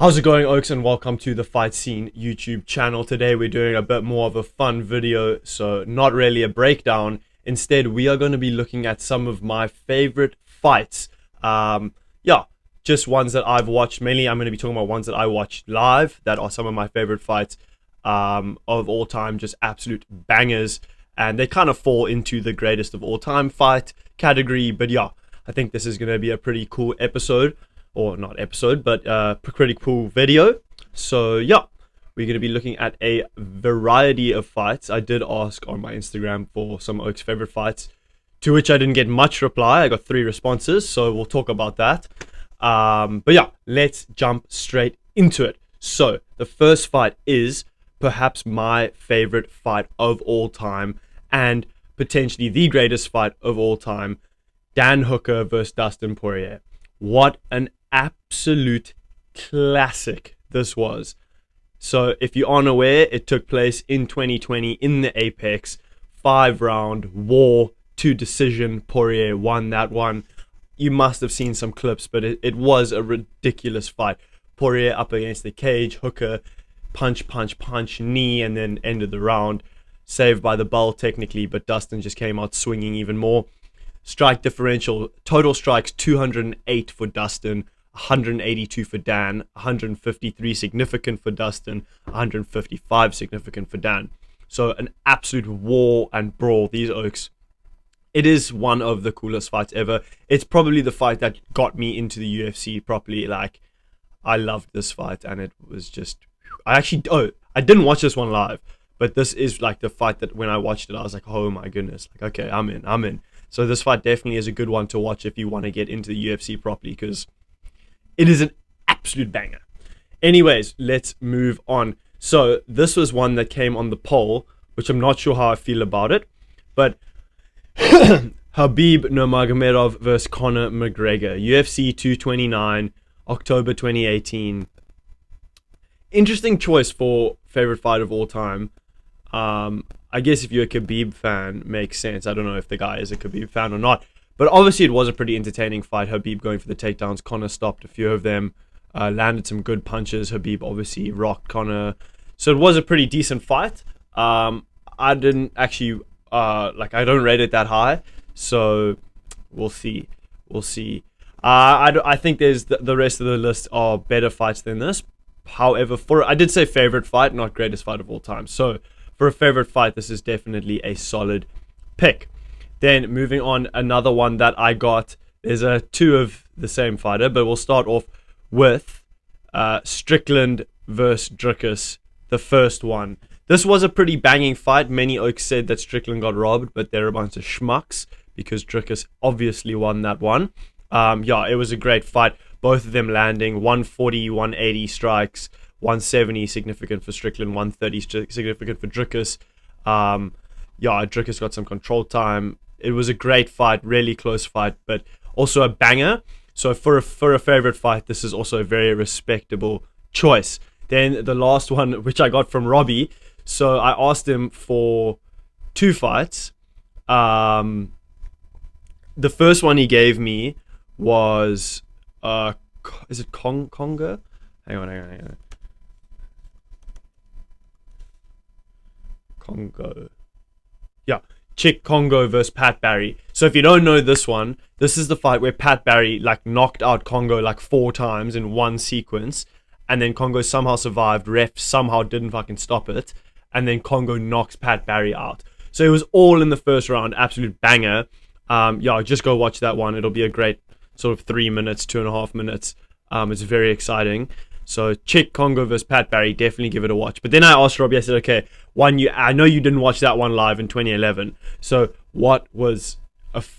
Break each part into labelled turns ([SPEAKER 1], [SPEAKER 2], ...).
[SPEAKER 1] How's it going, Oaks, and welcome to the Fight Scene YouTube channel. Today we're doing a bit more of a fun video, so not really a breakdown. Instead, we are going to be looking at some of my favorite fights. Just ones that I've watched. Mainly, I'm going to be talking about ones that I watched live. That are some of my favorite fights of all time, just absolute bangers. And they kind of fall into the greatest of all time fight category. But yeah, I think this is going to be a pretty cool episode. Or not episode, but pretty cool video. So yeah, we're going to be looking at a variety of fights. I did ask on my Instagram for some Oaks favorite fights, to which I didn't get much reply. I got 3 responses, so we'll talk about that. But yeah, let's jump straight into it. So the first fight is perhaps my favorite fight of all time, and potentially the greatest fight of all time: Dan Hooker versus Dustin Poirier. What an absolute classic this was. So if you aren't aware, it took place in 2020 in the Apex. 5-round war to decision. Poirier won that one. You must have seen some clips, but it was a ridiculous fight. Poirier up against the cage, Hooker punch, knee, and then ended the round. Saved by the bell technically, but Dustin just came out swinging even more. Strike differential, total strikes 208 for Dustin, 182 for Dan, 153 significant for Dustin, 155 significant for Dan. So an absolute war and brawl, these Oaks. It is one of the coolest fights ever. It's probably the fight that got me into the UFC properly. Like, I loved this fight, and it was just... I didn't watch this one live, but this is like the fight that when I watched it, I was like, oh my goodness. Like, okay, I'm in. So this fight definitely is a good one to watch if you want to get into the UFC properly, because it is an absolute banger. Anyways, let's move on. So this was one that came on the poll, which I'm not sure how I feel about it, but Khabib Nurmagomedov versus Conor McGregor, UFC 229, October 2018. Interesting choice for favorite fight of all time. I guess if you're a Khabib fan, makes sense. I don't know if the guy is a Khabib fan or not, but obviously it was a pretty entertaining fight. Khabib going for the takedowns. Conor stopped a few of them, landed some good punches. Khabib obviously rocked Conor, so it was a pretty decent fight. I didn't actually I don't rate it that high, so we'll see. I think there's the rest of the list are better fights than this. However, I did say favorite fight, not greatest fight of all time. So for a favorite fight, this is definitely a solid pick. Then moving on, another one that I got. There's 2 of the same fighter, but we'll start off with Strickland versus Dricus, the first one. This was a pretty banging fight. Many Oaks said that Strickland got robbed, but they're a bunch of schmucks because Dricus obviously won that one. It was a great fight. Both of them landing 140, 180 strikes, 170 significant for Strickland, 130 significant for Dricus. Dricus got some control time. It was a great fight, really close fight, but also a banger. So for a favorite fight, this is also a very respectable choice. Then the last one, which I got from Robbie. So I asked him for 2 fights. The first one he gave me was is it Congo? Hang on. Congo. Yeah, Cheick Kongo versus Pat Barry. So if you don't know this one, this is the fight where Pat Barry knocked out Kongo 4 times in one sequence, and then Kongo somehow survived. Ref somehow didn't fucking stop it, and then Kongo knocks Pat Barry out. So it was all in the first round, absolute banger. Just go watch that one. It'll be a great sort of 3 minutes, 2.5 minutes. It's very exciting. So Cheick Kongo versus Pat Barry, definitely give it a watch. But then I asked Robbie, I said, okay, I know you didn't watch that one live in 2011. So what was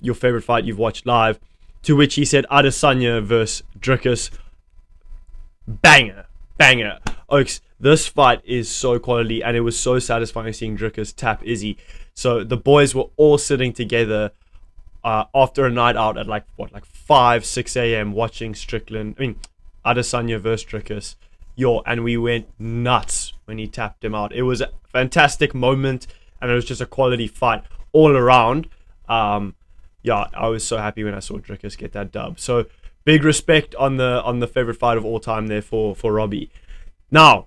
[SPEAKER 1] your favorite fight you've watched live? To which he said Adesanya versus Dricus. Banger. Oaks, this fight is so quality, and it was so satisfying seeing Dricus tap Izzy. So the boys were all sitting together after a night out at 5, 6 a.m. watching Adesanya versus Dricus. And we went nuts when he tapped him out. It was a fantastic moment, and it was just a quality fight all around. I was so happy when I saw Dricus get that dub. So big respect on the favorite fight of all time there for Robbie. Now,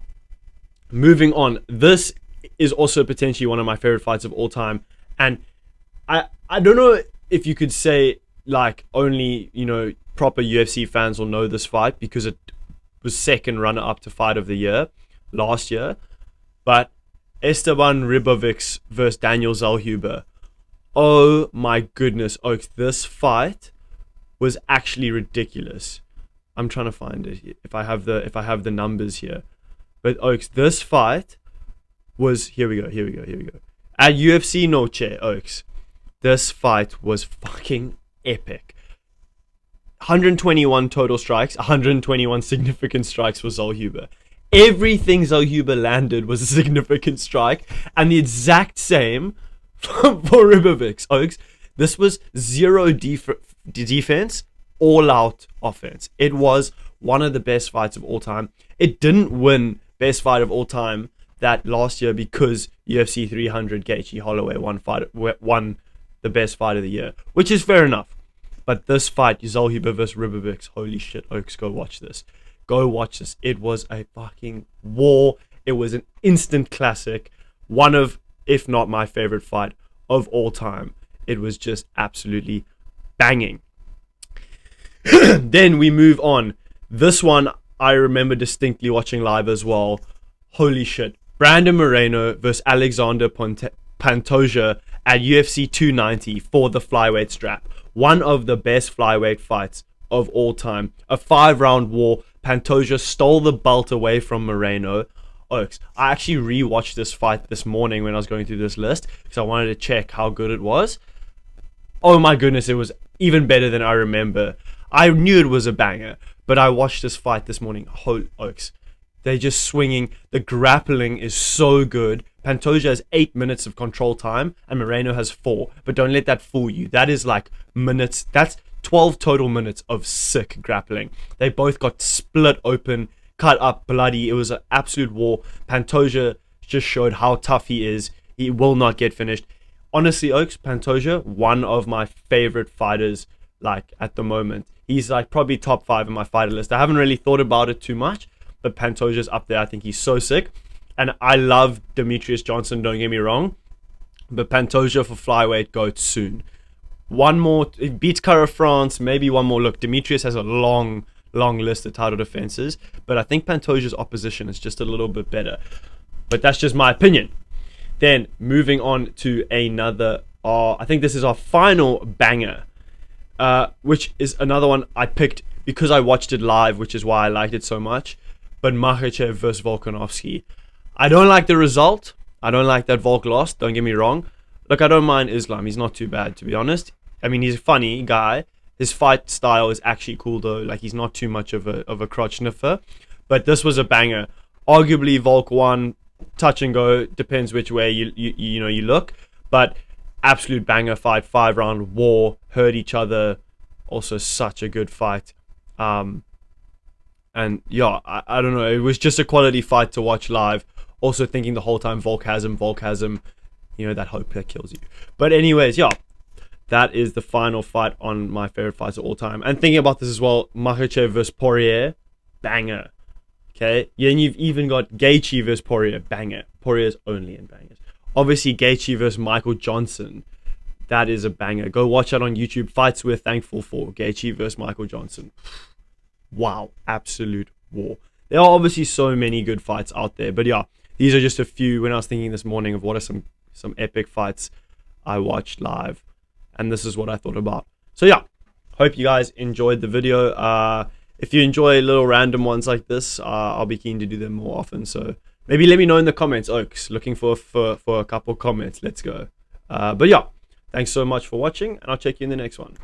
[SPEAKER 1] moving on, this is also potentially one of my favorite fights of all time, and I don't know if you could say like only proper UFC fans will know this fight because it was second runner up to fight of the year last year, but Esteban Ribovics versus Daniel Zellhuber. Oh my goodness, Oaks, this fight was actually ridiculous. I'm trying to find it if I have the numbers here. But Oaks, this fight was here we go. At UFC Noche, Oaks, this fight was fucking epic. 121 total strikes, 121 significant strikes for Zellhuber. Everything Zellhuber landed was a significant strike, and the exact same for Ribovics, Oaks. This was zero defense, all out offense. It was one of the best fights of all time. It didn't win best fight of all time that last year because UFC 300 Gaethje Holloway won the best fight of the year, which is fair enough. But this fight, Zellhuber versus Ribovics, holy shit, Oaks, go watch this. Go watch this. It was a fucking war. It was an instant classic. One of, if not my favorite fight of all time. It was just absolutely banging. Then we move on. This one I remember distinctly watching live as well. Holy shit. Brandon Moreno versus Alexander Pantoja at UFC 290 for the flyweight strap. One of the best flyweight fights of all time. A 5-round war. Pantoja stole the belt away from Moreno. Oaks, I actually rewatched this fight this morning when I was going through this list because I wanted to check how good it was. Oh my goodness, it was even better than I remember. I knew it was a banger, but I watched this fight this morning. Oaks, they're just swinging. The grappling is so good. Pantoja has 8 minutes of control time and Moreno has 4. But don't let that fool you. That is like minutes. That's 12 total minutes of sick grappling. They both got split open, cut up, bloody. It was an absolute war. Pantoja just showed how tough he is. He will not get finished. Honestly, Oaks, Pantoja, one of my favorite fighters like at the moment. He's like probably top 5 in my fighter list. I haven't really thought about it too much, but Pantoja's up there. I think he's so sick. And I love Demetrius Johnson, don't get me wrong. But Pantoja for flyweight goes soon. One more, it beats Cara France, maybe one more. Look, Demetrius has a long list of title defenses, but I think Pantoja's opposition is just a little bit better. But that's just my opinion. Then moving on to another, I think this is our final banger, which is another one I picked because I watched it live, which is why I liked it so much. But Makhachev versus Volkanovski. I don't like the result. I don't like that Volk lost, don't get me wrong. Look, I don't mind Islam. He's not too bad, to be honest. I mean, he's a funny guy. His fight style is actually cool, though. Like, he's not too much of a crotch sniffer. But this was a banger. Arguably, Volk won. Touch and go. Depends which way you look. But absolute banger fight. 5-round war. Hurt each other. Also, such a good fight. And yeah, I don't know. It was just a quality fight to watch live. Also thinking the whole time, Volk has him. That hope that kills you. But anyways, yeah. That is the final fight on my favorite fights of all time. And thinking about this as well, Makhachev versus Poirier, banger. Okay? Yeah, and you've even got Gaethje versus Poirier, banger. Poirier's only in bangers. Obviously, Gaethje versus Michael Johnson, that is a banger. Go watch that on YouTube. Fights we're thankful for. Gaethje versus Michael Johnson. Wow, absolute war. There are obviously so many good fights out there. But yeah, these are just a few when I was thinking this morning of what are some epic fights I watched live. And this is what I thought about. So yeah, hope you guys enjoyed the video. If you enjoy little random ones like this, I'll be keen to do them more often. So maybe let me know in the comments, Oaks. Looking for a couple comments. Let's go. But yeah, thanks so much for watching, and I'll check you in the next one.